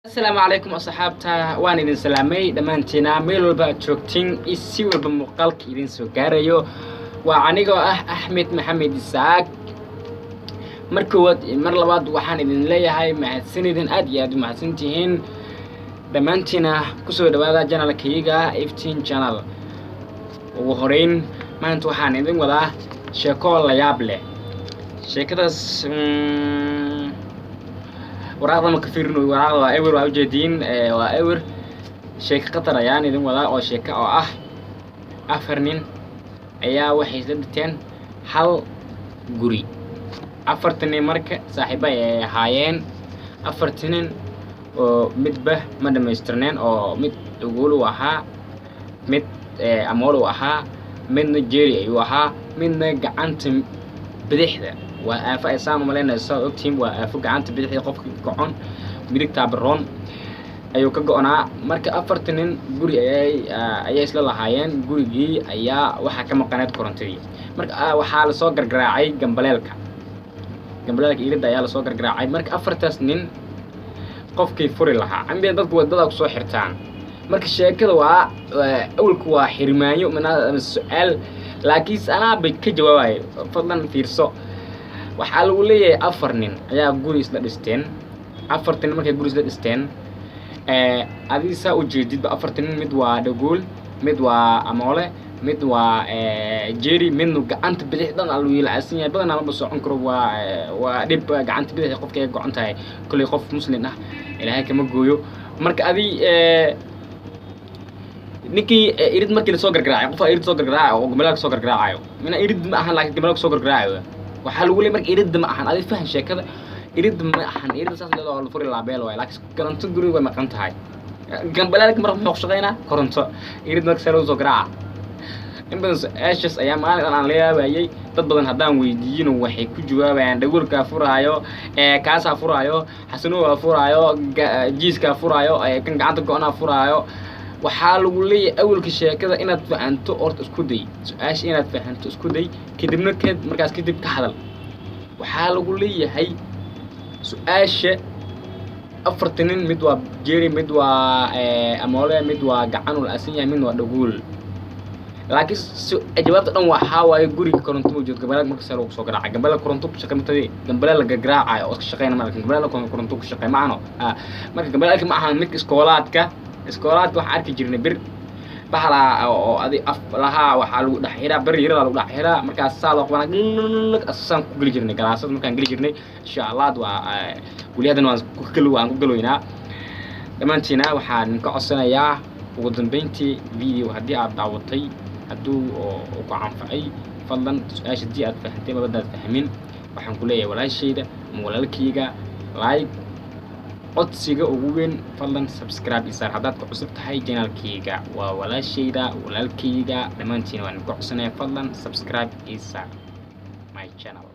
السلام عليكم أصحابتا وأنا إذن سلامي دمانتنا ميل والبا جوجتين إسي والبا مقالك إذن سو غاريو وعنيقو أحمد محمد إساق مركواد مر لباد waxaan idin leeyahay mahadsanidin aad iyo aad u mahadsantihiin dhammaantina ku soo dhawaada channelkayga Iftiin channel ugu horeyn maanta waxaan idin wadaa sheeko la yaab leh sheekadaas waraaqda ma ka fiirino waraaqda waa ewer waa ujeedin waa ewer sheeko qatar ayaan idin wadaa oo sheeko oo ah afar nin ayaa waxay isla dhinteen hal guri afartani marka saaxiibo ay ahaayeen afartani oo midba ma dhameystirneen oo mid ugu ahaa mid amool u ahaa midna jeeri ayuu ahaa midna gacanta bidixda waa aafa ay saam maleynayso ogtiin waa aafa gacanta bidixda qofka gocon midigta baroon ayuu ka go'naa marka afartani guri ay isla lahaayeen gurigii ayaa waxa ka maqaneed korontadii marka waxa la soo gargaraacay gambaleelka ilada ayaa la soo gargaraacay marka afartaas nin qofkii furi lahaa ambi dadku wadada ku soo xirtaan marka sheekada waa awlku waa xirmaanyo mana su'aal laakiin anaa bay ka jawaabay fadlan fiirso waxa lagu leeyahay afar nin ayaa guri isla dhisteen afartan markay guri isla dhisteen adisa u jeedid afartan mid waa dhagool mid waa amoole mid waa jeeri midna gacanta bidixdan alu ilaasan yahay badan ma socon karo waa dib gacanta bidix qofka ay go'an tahay kulli qof muslim ah ilaahay kama gooyo marka adi ninkii irid markii la soo gargaraacay qof irid soo gargaraacay oo gambaleelka soo gargaraacayo mina irid ma ahan laakiin gambaleelka soo gargaraacayo waxa lagu leeyahay marka irid ma ahan adi fahan sheekada irid ma ahan irid saas leedahay oo furi laabeel way laakiin koronto guriga way maqan tahay gambaleelka marka muxuu shaqeynaa koronto irid marka soo garaaca in badan aashas ayaa maalin aan leeyahay dad badan hadaan weydiino waxay ku jawaabayaan dhagoolka furaayo kaasa furaayo xasano furaayo jiiska furaayo kan gacanta go'ana furaayo waxa lagu leeyahay awalka sheekada inaad fahanto orta isku day su'aash inaad fahanto isku day kadibna markaas kadib ka hadal waxa lagu leeyahay su'aasha afartan mid waa jeeri mid waa amoole mid waa gacan ul asan yahay mid waa dhagool laakiin jawaabta dhan waxa waaye guriga koronto mawjud gambaleelka marka soo soo garaacay gambaleelka koronto ku shaqeynta gambaleelka la garaacayo oo ka shaqeynaa marka gambaleelka koronto ku shaqeey maano marka gambaleelka ma ahan mid iskoolaadka waxa arki jirnay bir bahala oo adi af laha waxa lagu dhaxira bir yar lagu dhaxira markaas saad oo qabana asan ku gali jirnay galaasad markaan gali jirnay insha Allah waa waliyadan waan ku galoynaa dhamaantiina waxaan ka codsanayaa ugu dambeyntii video haddii aad daawatay hadduu ku anfacay fadlan su'aashadii aad fahantay ma badaad fahmin waxaan ku leeyahay walaashayda ama walaalkayga like codsiga ugu weyn fadlan subscribe isaar haddaad ku cusub tahay channelkayga waa walaashayda walaalkayga dhammaantiin waan ku codsanayaa fadlan subscribe isaar my channel